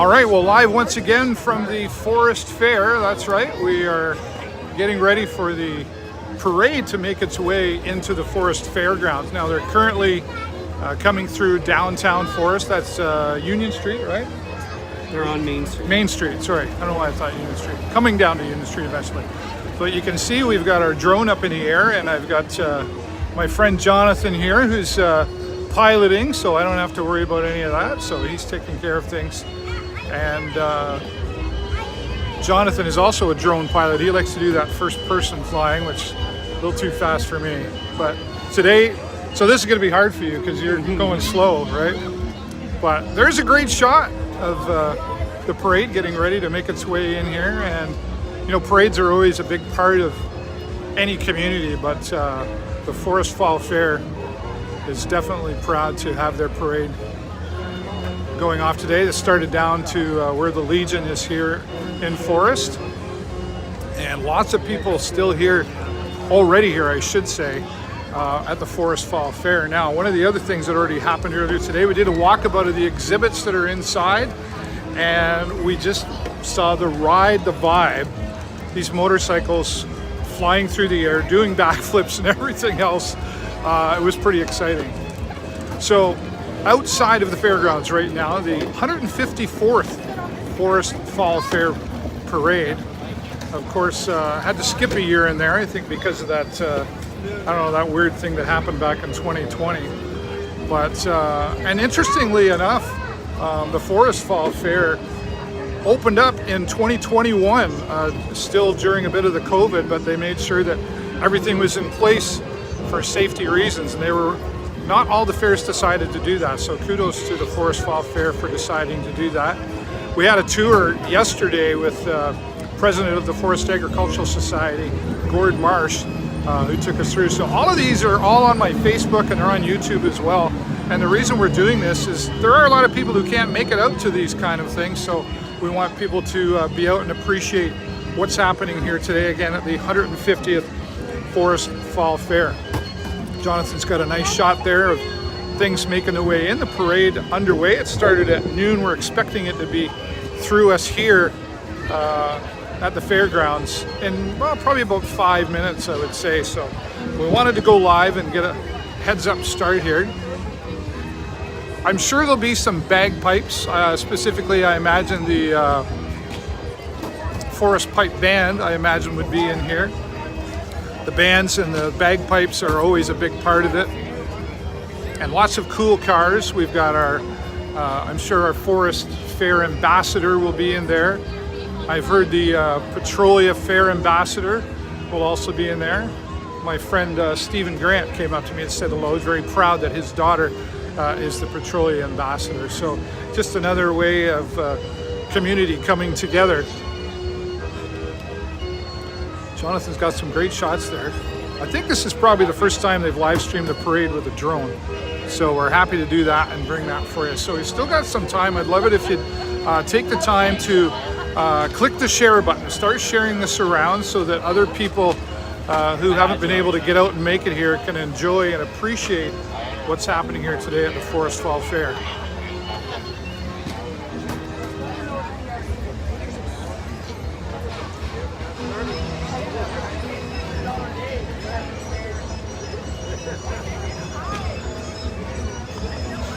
All right, well, live once again from the Forest Fair. That's right, we are getting ready for the parade to make its way into the Forest Fairgrounds. Now, they're currently coming through downtown Forest. That's Union Street, right? They're on Main Street. Main Street, sorry. I don't know why I thought Union Street. Coming down to Union Street eventually. But you can see we've got our drone up in the air, and I've got my friend Jonathan here who's piloting, so I don't have to worry about any of that. So he's taking care of things. And Jonathan is also a drone pilot. He likes to do that first person flying, which is a little too fast for me. But today, so this is going to be hard for you because you're going slow, right? But there's a great shot of the parade getting ready to make its way in here. And, you know, parades are always a big part of any community, but the Forest Fall Fair is definitely proud to have their parade going off today. This started down to where the Legion is here in Forest, and lots of people still here, already here I should say, at the Forest Fall Fair. Now, one of the other things that already happened earlier today, we did a walkabout of the exhibits that are inside, and we just saw the Ride the Vibe, these motorcycles flying through the air, doing backflips and everything else. It was pretty exciting. So outside of the fairgrounds right now, the 154th Forest Fall Fair Parade, of course, had to skip a year in there, I think because of that, I don't know, that weird thing that happened back in 2020. But, and interestingly enough, the Forest Fall Fair opened up in 2021, still during a bit of the COVID, but they made sure that everything was in place for safety reasons, and they were, not all the fairs decided to do that, so kudos to the Forest Fall Fair for deciding to do that. We had a tour yesterday with President of the Forest Agricultural Society, Gord Marsh, who took us through. So all of these are all on my Facebook and they're on YouTube as well. And the reason we're doing this is there are a lot of people who can't make it out to these kind of things, so we want people to be out and appreciate what's happening here today, again at the 150th Forest Fall Fair. Jonathan's got a nice shot there of things making their way in. The parade underway. It started at noon. We're expecting it to be through us here at the fairgrounds in, well, probably about 5 minutes, I would say. So we wanted to go live and get a heads up start here. I'm sure there'll be some bagpipes. Specifically, I imagine the Forest Pipe Band, I imagine, would be in here. The bands and the bagpipes are always a big part of it. And lots of cool cars. We've got our, I'm sure our Forest Fair Ambassador will be in there. I've heard the Petrolia Fair Ambassador will also be in there. My friend Stephen Grant came up to me and said hello. He's very proud that his daughter is the Petrolia Ambassador. So just another way of community coming together. Jonathan's got some great shots there. I think this is probably the first time they've live streamed the parade with a drone. So we're happy to do that and bring that for you. So we've still got some time. I'd love it if you'd take the time to click the share button, start sharing this around so that other people who haven't been able to get out and make it here can enjoy and appreciate what's happening here today at the Forest Fall Fair.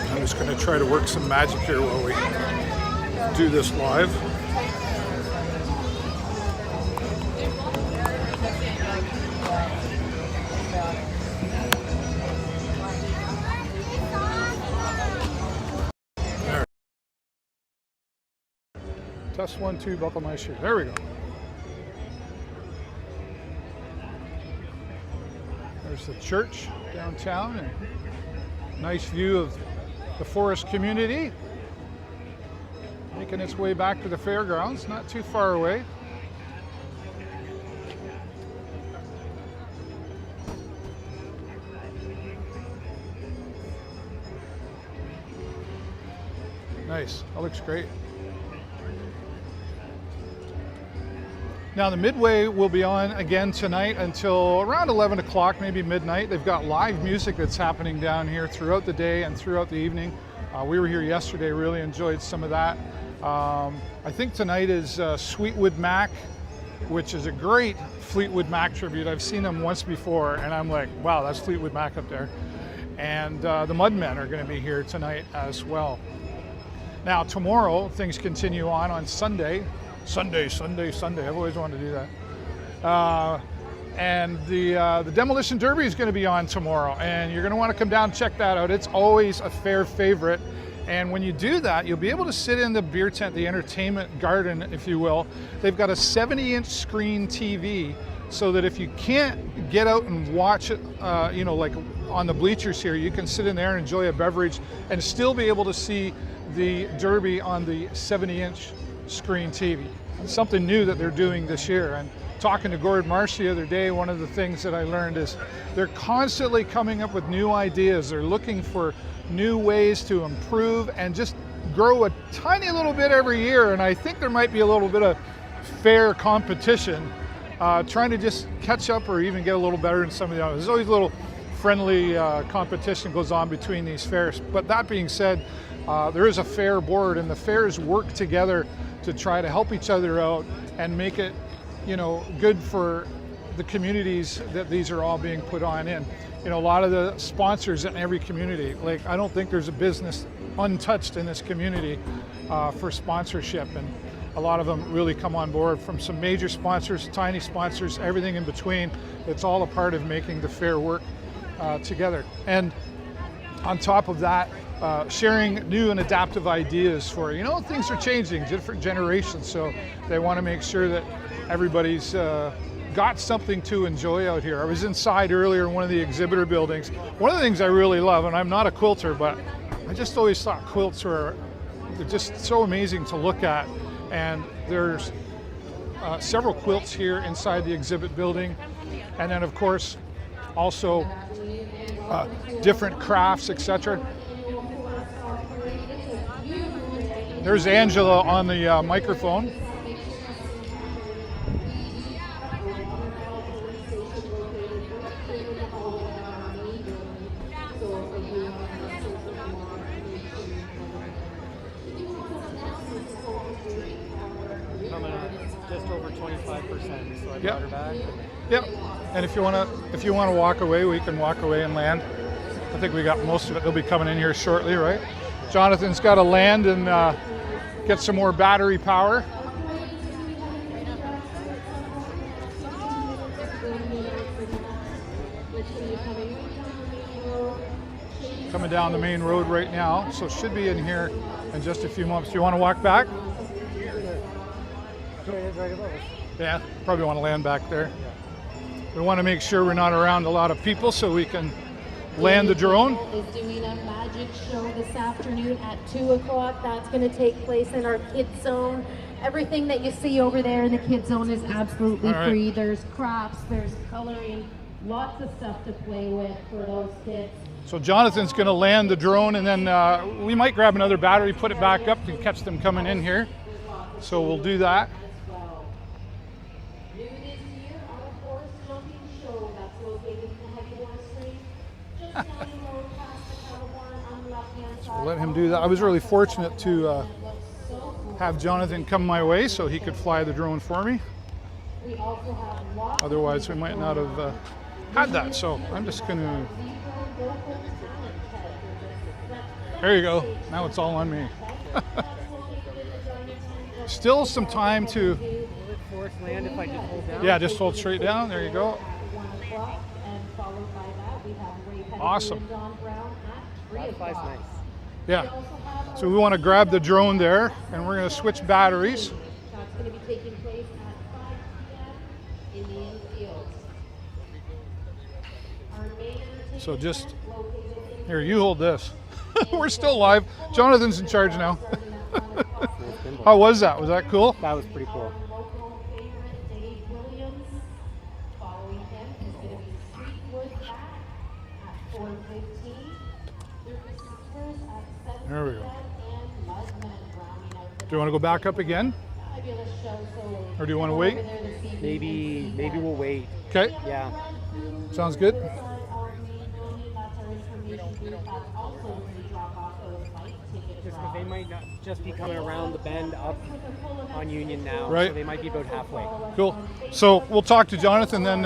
I'm just going to try to work some magic here while we do this live. Test 1, 2, buckle my shoe. There we go. There's the church downtown, and nice view of the Forest community. Making its way back to the fairgrounds, not too far away. Nice, that looks great. Now the Midway will be on again tonight until around 11 o'clock, maybe midnight. They've got live music that's happening down here throughout the day and throughout the evening. We were here yesterday, really enjoyed some of that. I think tonight is Sweetwood Mac, which is a great Fleetwood Mac tribute. I've seen them once before, and I'm like, wow, that's Fleetwood Mac up there. And the Mudmen are going to be here tonight as well. Now tomorrow, things continue on Sunday. Sunday. I've always wanted to do that. And the Demolition Derby is going to be on tomorrow, and you're going to want to come down and check that out. It's always a fair favorite. And when you do that, you'll be able to sit in the beer tent, the entertainment garden, if you will. They've got a 70-inch screen TV, so that if you can't get out and watch it, like on the bleachers here, you can sit in there and enjoy a beverage and still be able to see the Derby on the 70-inch screen TV. It's something new that they're doing this year. And talking to Gord Marsh the other day, one of the things that I learned is they're constantly coming up with new ideas. They're looking for new ways to improve and just grow a tiny little bit every year. And I think there might be a little bit of fair competition, trying to just catch up or even get a little better than some of the others. There's always a little friendly competition goes on between these fairs. But that being said, there is a fair board, and the fairs work together to try to help each other out and make it, good for the communities that these are all being put on in. A lot of the sponsors in every community, like I don't think there's a business untouched in this community for sponsorship, and a lot of them really come on board, from some major sponsors, tiny sponsors, everything in between. It's all a part of making the fair work together. And on top of that, sharing new and adaptive ideas for, things are changing, different generations, so they want to make sure that everybody's got something to enjoy out here. I was inside earlier in one of the exhibitor buildings. One of the things I really love, and I'm not a quilter, but I just always thought quilts were just so amazing to look at. And there's several quilts here inside the exhibit building. And then of course, also different crafts, etc. There's Angela on the microphone. Just over 25%, so I Yep. brought her back. Yep. And if you want to walk away, we can walk away and land. I think we got most of it. They'll be coming in here shortly, right? Jonathan's got to land and get some more battery power. Coming down the main road right now, so should be in here in just a few moments. Do you want to walk back? Yeah, probably want to land back there. We want to make sure we're not around a lot of people so we can land the drone. Is doing a magic show this afternoon at 2 o'clock. That's going to take place in our kids zone. Everything that you see over there in the kids zone is absolutely All right. free. There's crafts, there's coloring, lots of stuff to play with for those kids. So Jonathan's going to land the drone, and then we might grab another battery, put it back up to catch them coming in here. So we'll do that. New this year, our horse jumping show that's located in the heavy horse ring. Just down the road past the cattle barn on the left-hand side. Let him do that. I was really fortunate to have Jonathan come my way so he could fly the drone for me. We also have lots Otherwise, we might not have had that. So I'm just going to. There you go. Now it's all on me. Still some time to. Will it force land if I just hold down? Yeah, just hold straight down. There you go. Awesome. Wi-Fi's nice. Yeah. So we want to grab the drone there, and we're going to switch batteries. That's going to be taking place at 5 p.m. in the infield. Our main entertainment So just located here, you hold this. We're still live. Jonathan's in charge now. How was that? Was that cool? That was pretty cool. local favorite Dave Williams. Following him is going to be Streetwood Back at 4:15. Their receivers at 7 There we go. and Mudmen rounding out the Do you want to go back up again, fabulous show. So or do you want to wait? over there this evening. Maybe we'll wait. Okay, Yeah. sounds good. Our main building, that's our information booth. That's also where you drop off those bike tickets just because they might not just be coming around the bend up on Union now. Right. So they might be about halfway. Cool. So we'll talk to Jonathan then.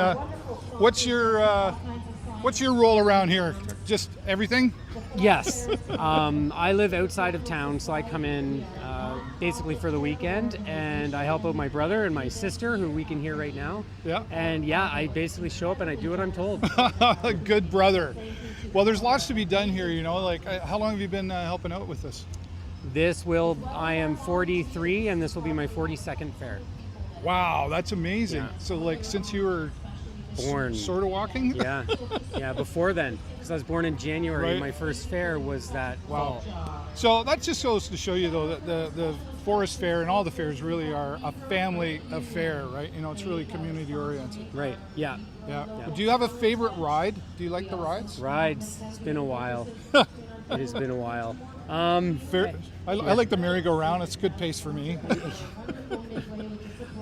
What's your role around here? Just everything? Yes. I live outside of town, so I come in basically for the weekend, and I help out my brother and my sister, who we can hear right now. Yeah. And yeah, I basically show up and I do what I'm told. Good brother. Well, there's lots to be done here, you know. Like, how long have you been helping out with this? I am 43, and this will be my 42nd fair. Wow, that's amazing. Yeah. So, like, since you were Born. sort of walking? Yeah, before then, because I was born in January. Right. My first fair was that Wow. fall. So that just goes to show you, though, that the Forest Fair and all the fairs really are a family affair, right? You know, it's really community oriented. Right. Yeah. Yeah. Yeah. Do you have a favorite ride? Do you like the rides? Rides. It's been a while. It has been a while. Fair, I like the merry-go-round. It's good pace for me.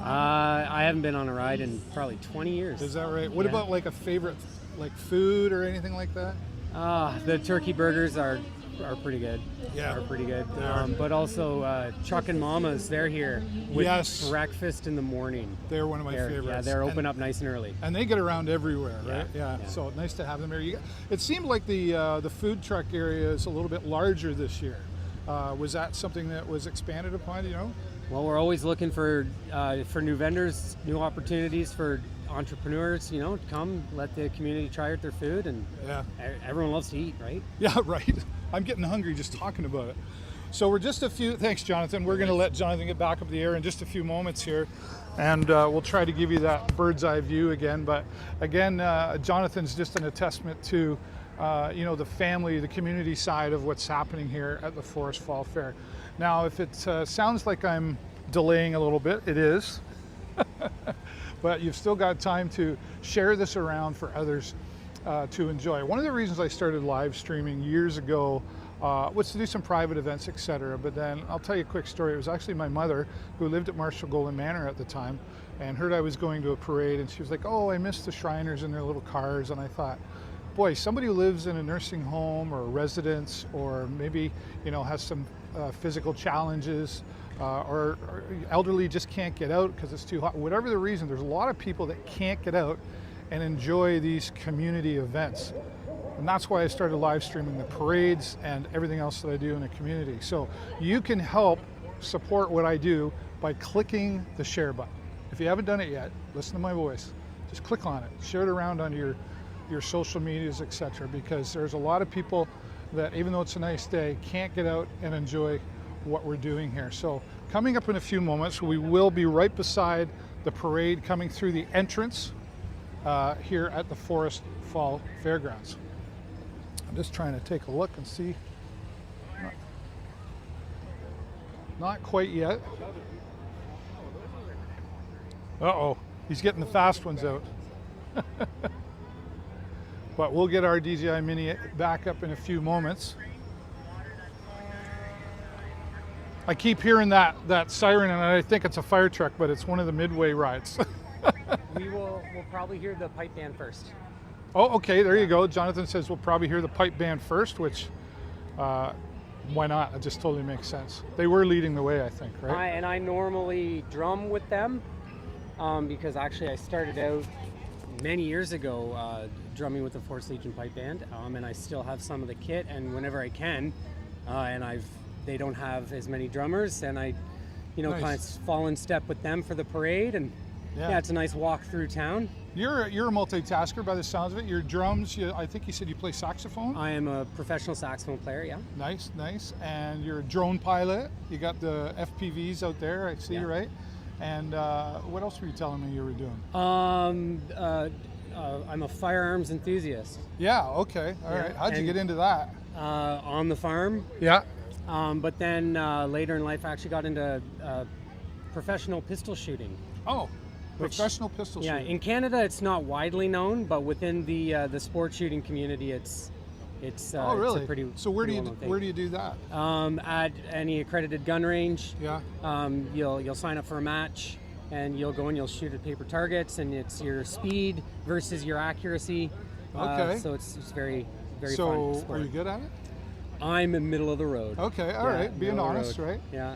I haven't been on a ride in probably 20 years. Is that right? What Yeah. about like a favorite, like food or anything like that? The turkey burgers are pretty good. Yeah. Are pretty good. They are. But also Chuck and Mama's, they're here with Yes. breakfast in the morning. They're one of my favorites. Yeah, they're open And- up nice and early. And they get around everywhere, right? Yeah, Yeah. yeah. So nice to have them here. It seemed like the food truck area is a little bit larger this year. Was that something that was expanded upon? Do you know? Well, we're always looking for new vendors, new opportunities for entrepreneurs. You know, come let the community try out their food, and Yeah. everyone loves to eat, right? Yeah, right. I'm getting hungry just talking about it. So we're just thanks, Jonathan. We're going to let Jonathan get back up the air in just a few moments here, and we'll try to give you that bird's eye view again. But again, Jonathan's just an testament to, the family, the community side of what's happening here at the Forest Fall Fair. Now, if it sounds like I'm delaying a little bit, it is. But you've still got time to share this around for others to enjoy. One of the reasons I started live streaming years ago was to do some private events, etc. But then I'll tell you a quick story. It was actually my mother, who lived at Marshall Golden Manor at the time, and heard I was going to a parade, and she was like, "Oh, I miss the Shriners in their little cars." And I thought, boy, somebody who lives in a nursing home or a residence, or maybe has some physical challenges, or elderly, just can't get out because it's too hot. Whatever the reason, there's a lot of people that can't get out and enjoy these community events. And that's why I started live streaming the parades and everything else that I do in the community. So you can help support what I do by clicking the share button. If you haven't done it yet, listen to my voice. Just click on it, share it around on your social medias, etc. Because there's a lot of people that, even though it's a nice day, can't get out and enjoy what we're doing here. So coming up in a few moments, we will be right beside the parade coming through the entrance here at the Forest Fall Fairgrounds. I'm just trying to take a look and see. Not quite yet. Uh-oh, he's getting the fast ones out. But we'll get our DJI Mini back up in a few moments. I keep hearing that siren, and I think it's a fire truck, but it's one of the Midway rides. We'll probably hear the pipe band first. Oh, okay, there you go. Jonathan says we'll probably hear the pipe band first, which, why not? It just totally makes sense. They were leading the way, I think, right? I normally drum with them because actually I started out many years ago drumming with the Forest Legion Pipe Band, and I still have some of the kit, and whenever I can, they don't have as many drummers, and I Nice. kind of fall in step with them for the parade, and yeah, it's a nice walk through town. You're a multitasker by the sounds of it. Your drums, I think you said you play saxophone. I am a professional saxophone player, yeah. Nice, nice. And you're a drone pilot. You got the FPVs out there, I see, Yeah. right? And what else were you telling me you were doing? I'm a firearms enthusiast. Yeah, okay, all Yeah, right. How'd you and- get into that? On the farm, Yeah. but then later in life I actually got into professional pistol shooting. Oh, Which- professional pistol Yeah, shooting. in Canada it's not widely known, but within the sport shooting community, it's Oh, really? It's a pretty So where do well-known thing. you do that? At any accredited gun range, Yeah. you'll sign up for a match, and you'll go and you'll shoot at paper targets, and it's your speed versus your accuracy. Okay. So it's very very So fun are sport. you good at it? I'm in middle of the road. Okay, all Yeah, right. Being middle of the honest, road. right? Yeah.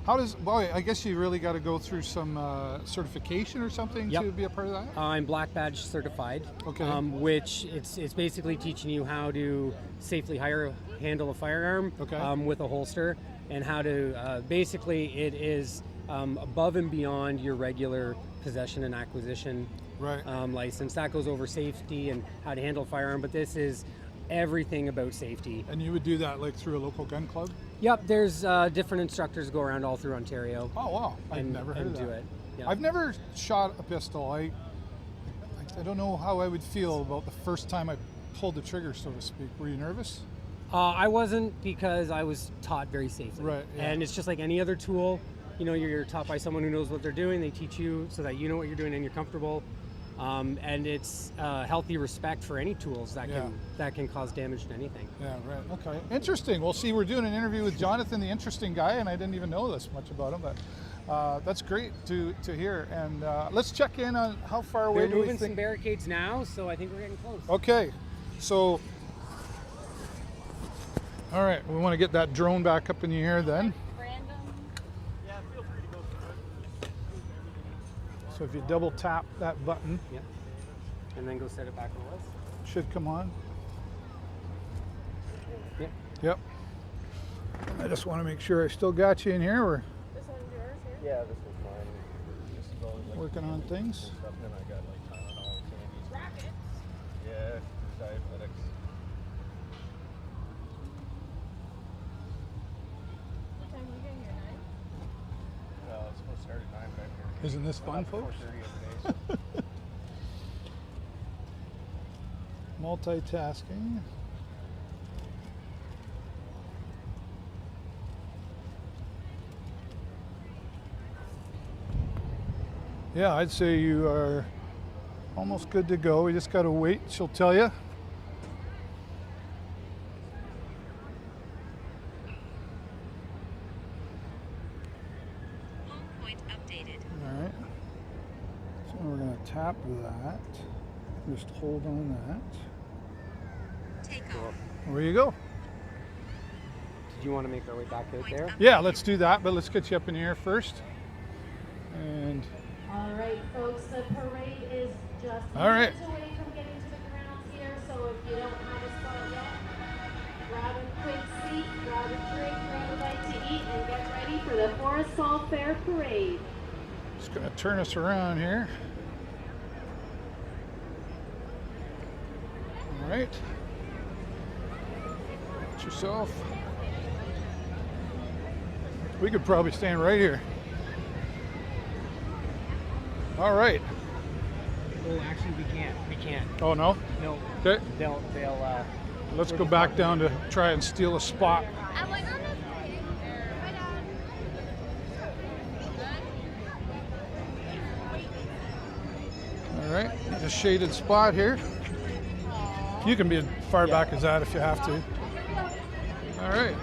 How does? Well, I guess you really got to go through some certification or something Yep. to be a part of that. I'm black badge certified. Okay. Which it's basically teaching you how to safely handle a firearm Okay. with a holster, and how to basically it is above and beyond your regular possession and acquisition Right. license. That goes over safety and how to handle a firearm, but this is everything about safety. And you would do that like through a local gun club? Yep, there's different instructors go around all through Ontario. Oh wow, I've and, never heard and of that. do it. Yeah. I've never shot a pistol. I don't know how I would feel about the first time I pulled the trigger, so to speak. Were you nervous? I wasn't, because I was taught very safely. Right, yeah. And it's just like any other tool. You know, you're taught by someone who knows what they're doing. They teach you so that you know what you're doing and you're comfortable. And it's healthy respect for any tools that can cause damage to anything. Yeah, right. Okay. Interesting. Well, see, we're doing an interview with Jonathan, the interesting guy, and I didn't even know this much about him, but that's great to hear. And let's check in on how far away They're do we moving some think. barricades now, so I think we're getting close. Okay. So, all right, we want to get that drone back up in the air then. So if you double tap that button, Yep. And then go set it back where it was. it should come on. Yep. Yep. I just want to make sure I still got you in here. We're This one's yours here? Yeah, this was mine. This is always like working on things. stuff, and then I got like Tylenol and candies. Rackets. Yeah, diabetics. What time are you getting here, 9? It's supposed to start at 9, but I'm here. Isn't this fun, folks? 4:30 every day. So. Multitasking. Yeah, I'd say you are almost good to go. We just got to wait. She'll tell you. Home point updated. All right. So we're going to tap that. Just hold on that. Take off. There you go. Did you want to make our way back out there? Yeah, let's do that, but let's get you up in the air first. And All right, folks, the parade is just All right. minutes away from getting to the grounds here, so if you don't have a spot yet, grab a quick seat, grab a drink, grab a bite to eat, and get ready for the Forest Hall Fair Parade. just going to turn us around here. All right. Watch yourself. We could probably stand right here. All right. Oh, actually, we can't. We can't. Oh, no? No. Okay. They'll. Let's go back down to try and steal a spot. I'm like on this way. Hi, Dad. All right. A shaded spot here. You can be as far back as that if you have to. All right.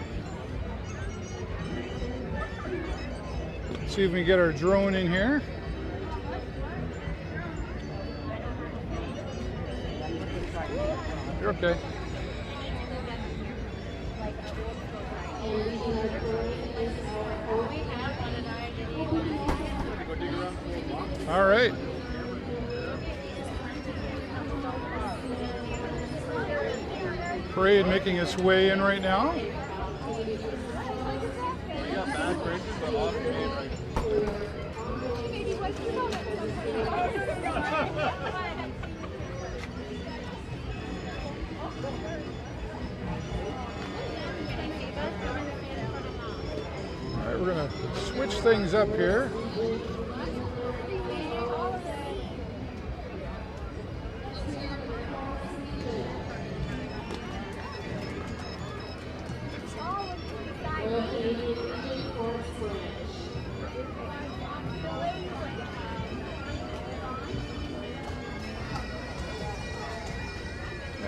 See if we can get our drone in here. You're okay. All right. Parade making its way in right now. All right, we're gonna switch things up here.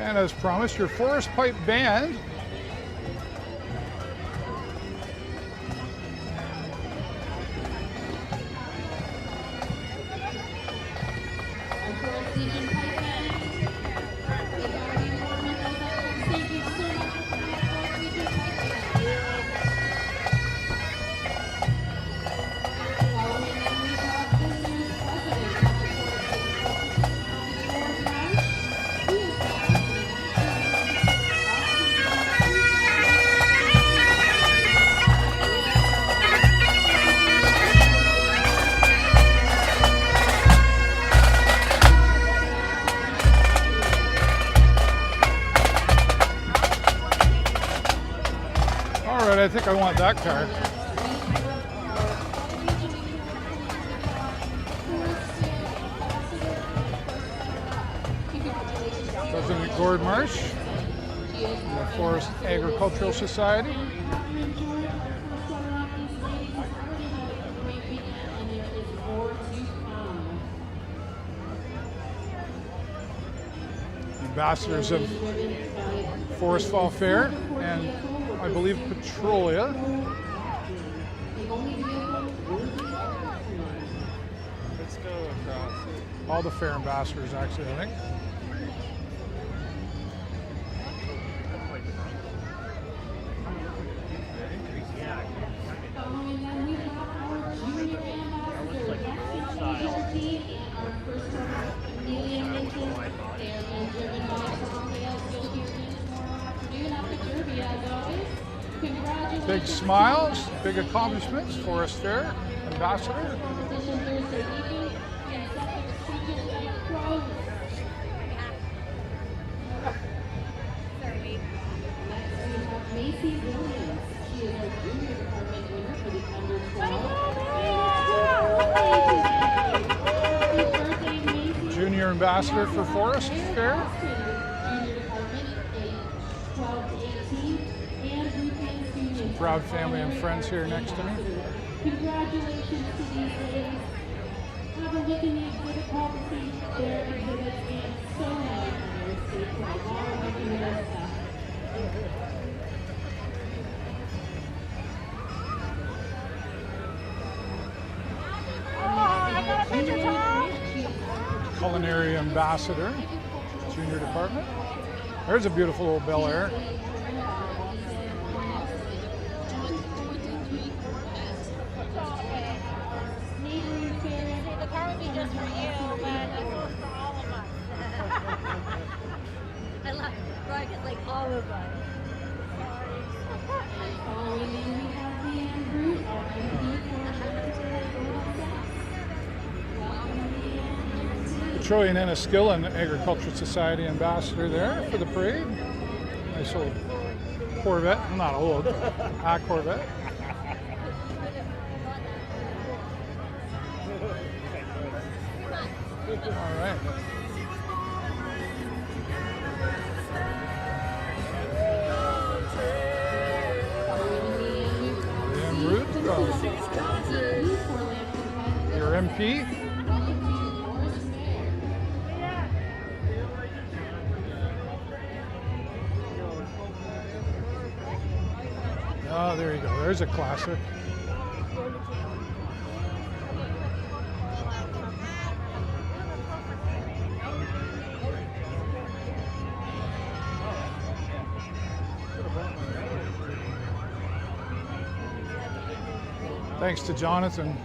And as promised, your Forest Pipe Band. I think I want that car. President Gord Marsh, the Forest Agricultural Society. Ambassadors of Forest Fall Fair and I believe Petrolia. Let's go across. All the fair ambassadors actually, I think. Following them, we have our junior ambassador, Lexi Liberty, and our first runner, Amelia Minton. They are being driven by Tom Hales. You'll hear him tomorrow afternoon at the Derby, as always. Congratulations. Big smiles, big accomplishments, Forest Fair ambassador. Competition Thursday evening, and set their sequence like pros. Next, we have Macy Williams. She is our junior department winner for the under 12. Happy birthday, Macy. Junior ambassador for Forest Fair. Junior department, age 12 to 18, and Ruth Ann Union. Proud family and friends here next to me. Congratulations to these ladies. Have a look in the exhibit hall to see their exhibits and so many others statewide, all working with our staff. Culinary ambassador, junior department. There's a beautiful old Bel Air. The car would be just for you, but this one's for all of us. I love Veronica, like all of us. Following them, we have Leanne Root, our MP for Petroleum Enniskillen Agricultural Society ambassador there for the parade. Nice old Corvette, not old, a Corvette. All right. Leanne Root, your MP. Oh, there you go. There's a classic. Thanks to Jonathan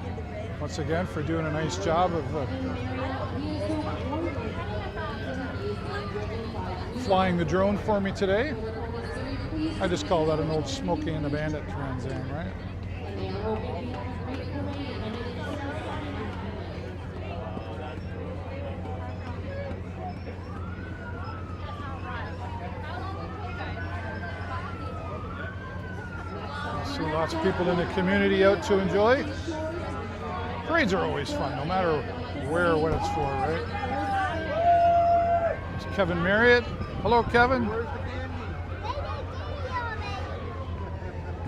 once again for doing a nice job of flying the drone for me today. I just call that an old Smokey and the Bandit Trans Am, right? See lots of people in the community out to enjoy. Parades are always fun, no matter where or what it's for, right? It's Kevin Marriott. Hello, Kevin.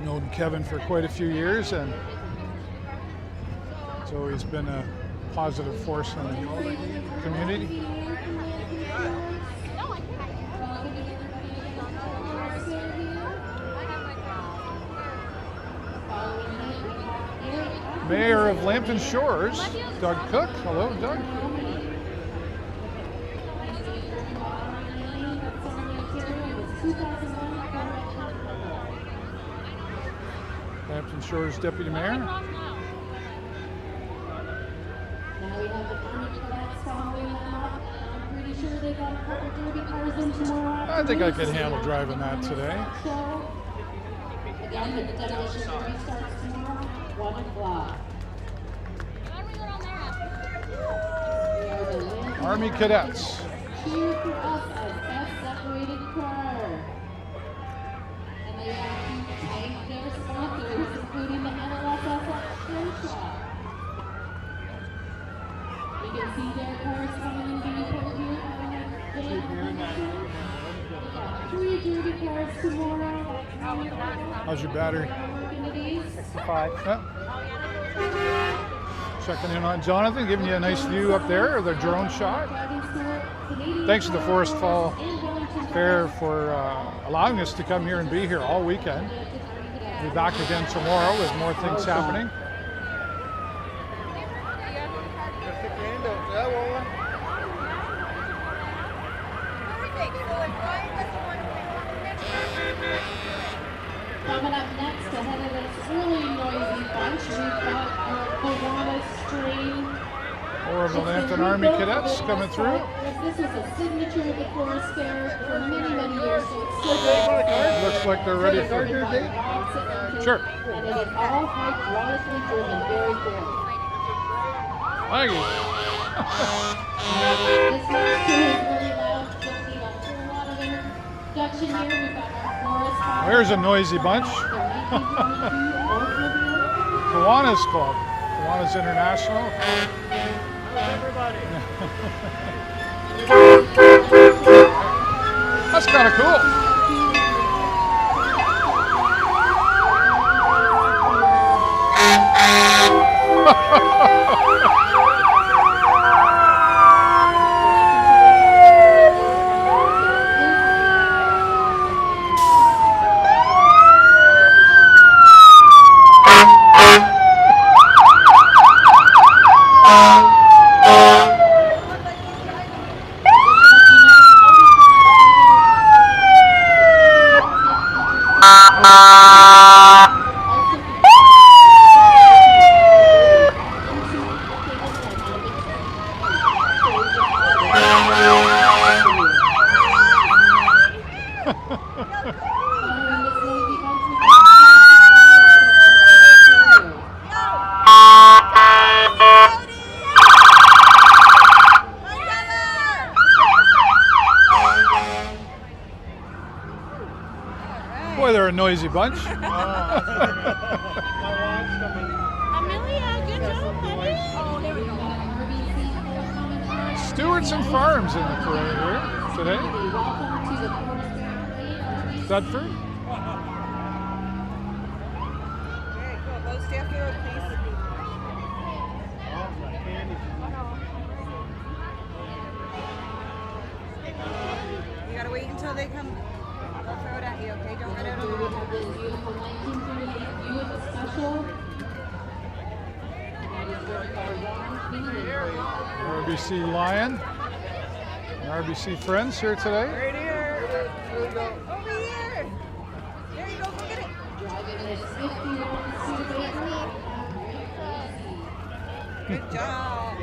Known Kevin for quite a few years, and it's always been a positive force in the community. Mayor of Lambton Shores, Doug Cook. Hello, Doug. Lambton Shores Deputy Mayor. Now we have the Army cadets following them up. I'm pretty sure they got a couple derby cars in tomorrow. I think I could handle driving that today. So, again, the demolition derby starts tomorrow, 1 o'clock. How do we go down there? We are the Lambton Army cadets. Cheer for us as best decorated car. And they have to thank their 3 derby cars tomorrow. How's your battery? 65. Yeah. Checking in on Jonathan, giving you a nice view up there of the drone shot. Thanks to the Forest Fall Fair for allowing us to come here and be here all weekend. We'll be back again tomorrow with more things happening. Coming up next, ahead of this really noisy bunch, we've got our Kiwanis Stream. More of the Lambton Army cadets coming through. This is a signature of the Forest Fair for many, many years, so it's so good. Looks like they're ready for your date. Sure. And it is all hydraulically driven, very cool. Thank you. This next two is really loud, don't need a whole lot of introduction here. We've got our Forest Fire. There's a noisy bunch. Kiwanis Club. Kiwanis International. That's kind of cool. Boy, they're a noisy bunch. Amelia, good job, honey. Oh, there we go. Stewarts and Farms in the parade here today. Thedford. Okay, cool. Go stay off the road, please. You gotta wait until they come. They'll throw it at you, okay? Don't run out on the road. This beautiful 1938 view of the special. RBC Lion. And RBC Friends here today. Right here. Over here. There you go. Go get it. Driving this 51 Studebaker. Good job.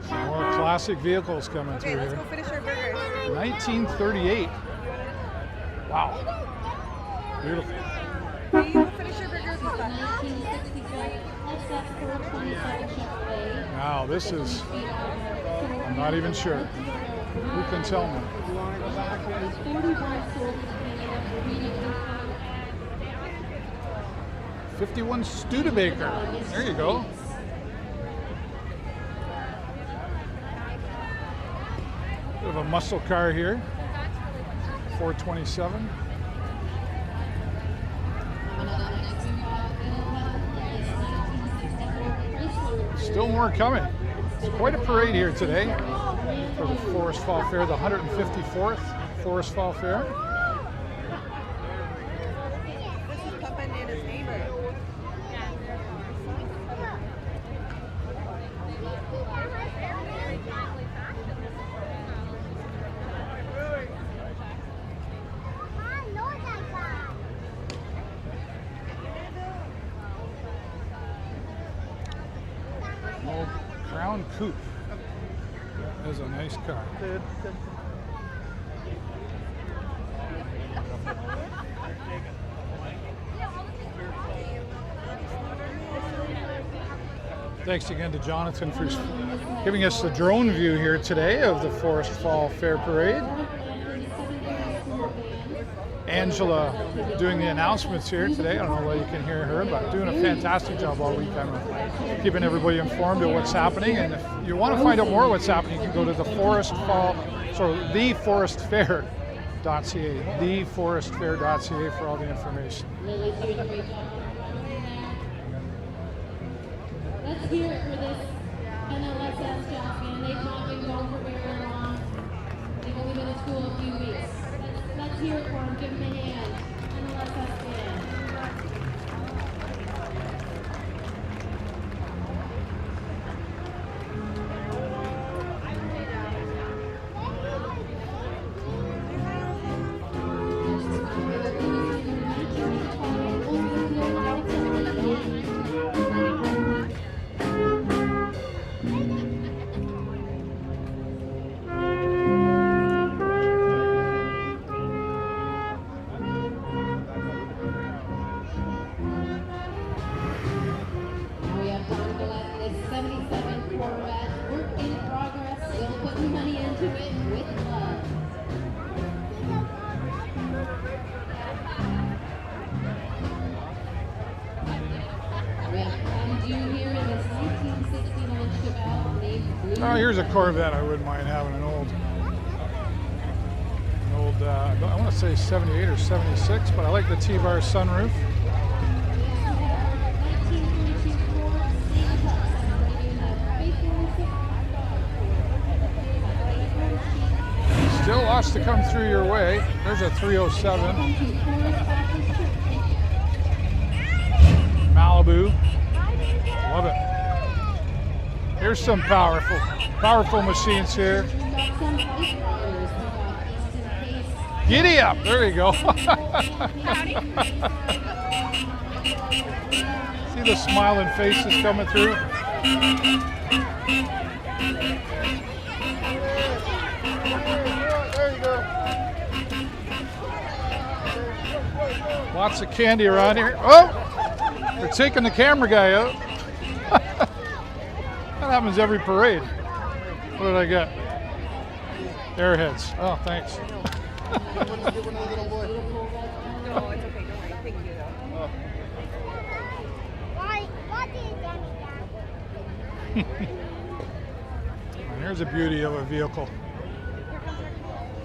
Some more classic vehicles coming Okay, through let's here. go finish our burgers. 1938. Wow. Beautiful. Hey, you go finish your burgers. 1963 plus that 427 Chevrolet. Now this is, I'm not even sure. Who can tell me? 41 sold in Canada for reading. 51 Studebaker. There you go. Bit of a muscle car here. 427. Still more coming. It's quite a parade here today for the Forest Fall Fair, the 154th Forest Fall Fair. This is Papa and Nana's neighbor. Old Crown Coupe. That's a nice car. Thanks again to Jonathan for giving us the drone view here today of the Forest Fall Fair Parade. Angela doing the announcements here today. I don't know whether you can hear her, but doing a fantastic job all weekend with keeping everybody informed of what's happening. And if you want to find out more of what's happening, you can go to theforestfair.ca, theforestfair.ca for all the information. Lily's doing a great job. Let's hear it for this NLSS champion. They've not been going for very long. They've only been in school a few weeks. Let's hear it for them. Give them a hand. NLSS band. Now we have time to let this 77 Corvette work in progress. Still putting money into it with love. We have come due here in this 1969 Chevelle named Blue. Oh, here's a Corvette I wouldn't mind having, an old I want to say 78 or 76, but I like the T-bar sunroof. Still lots to come through your way. There's a 307 Malibu. Love it. Here's some powerful machines here. Giddy up! There we go. See the smiling faces coming through? There you go. Lots of candy around here. Oh! They're taking the camera guy out. That happens every parade. What did I get? Airheads. Oh, thanks. No, it's okay. Don't worry. Thank you, though. And here's a beauty of a vehicle.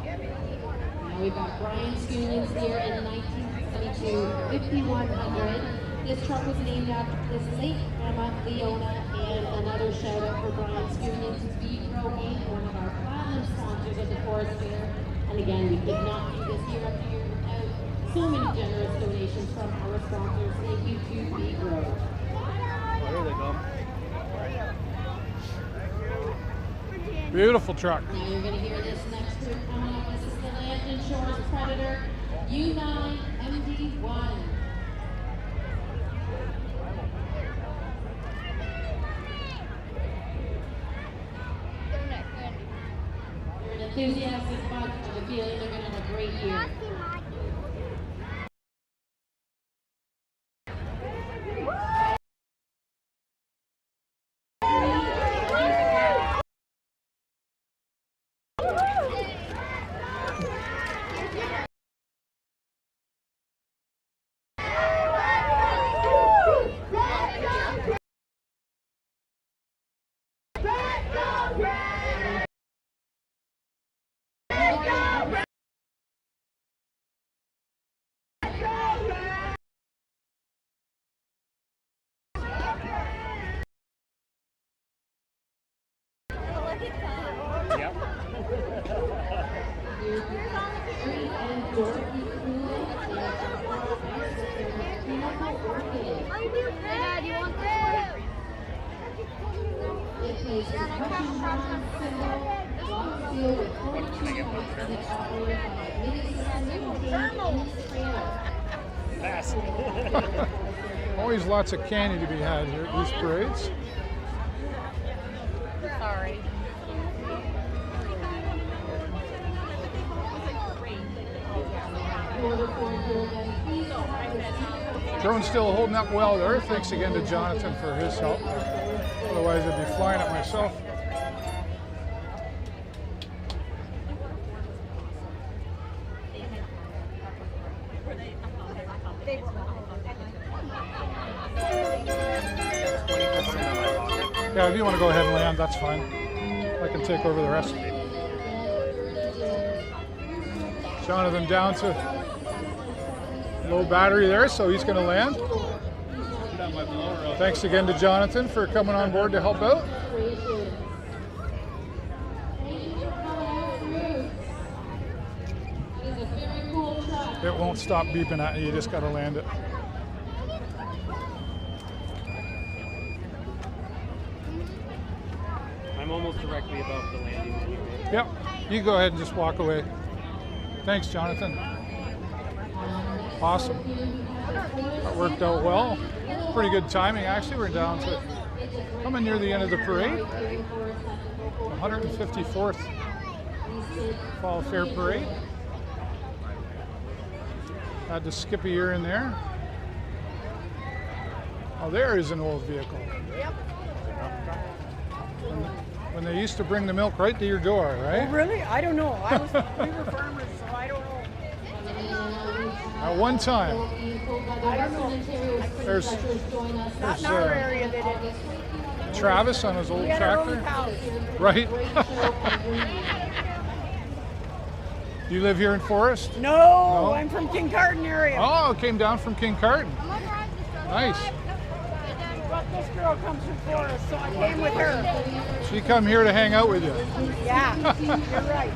Now we've got Brian Scoonians here in 1972, 5100. This truck was named after his late grandma Leona, and another shout out for Brian Scoonians, Speedro Inc., one of our platinum sponsors of the Forest Fair. And again, we could not do this year after year without so many generous donations from our sponsors. Thank you to Speedro. There they go. Beautiful truck. Now you're going to hear this next group coming up. This is the Lambton Shores Predator U9 MD1. You're an enthusiastic bunch. I have a feeling they're going to have a great year. Yep. Fast. Always lots of candy to be had here at these parades. Sorry. Drone's still holding up well there. Thanks again to Jonathan for his help. Otherwise, I'd be flying it myself. Yeah, if you want to go ahead and land, that's fine. I can take over the rest. Jonathan down to low battery there, so he's going to land. Thanks again to Jonathan for coming on board to help out. It won't stop beeping at you, you just got to land it. I'm almost directly above the landing anyway. Yep, you go ahead and just walk away. Thanks, Jonathan. Awesome. That worked out well. Pretty good timing, actually. We're down to coming near the end of the parade. 154th Fall Fair Parade. Had to skip a year in there. Oh, there is an old vehicle. When they used to bring the milk right to your door, right? Oh, really? I don't know. We were farmers, so I don't know. At one time. I don't know. There's Not in our area they didn't. Travis on his old We had our own tractor. cows. Right? You live here in Forest? No, I'm from Kincardine area. Oh, came down from Kincardine. Nice. But this girl comes from Forest, so I came with her. She come here to hang out with you. Yeah, you're right.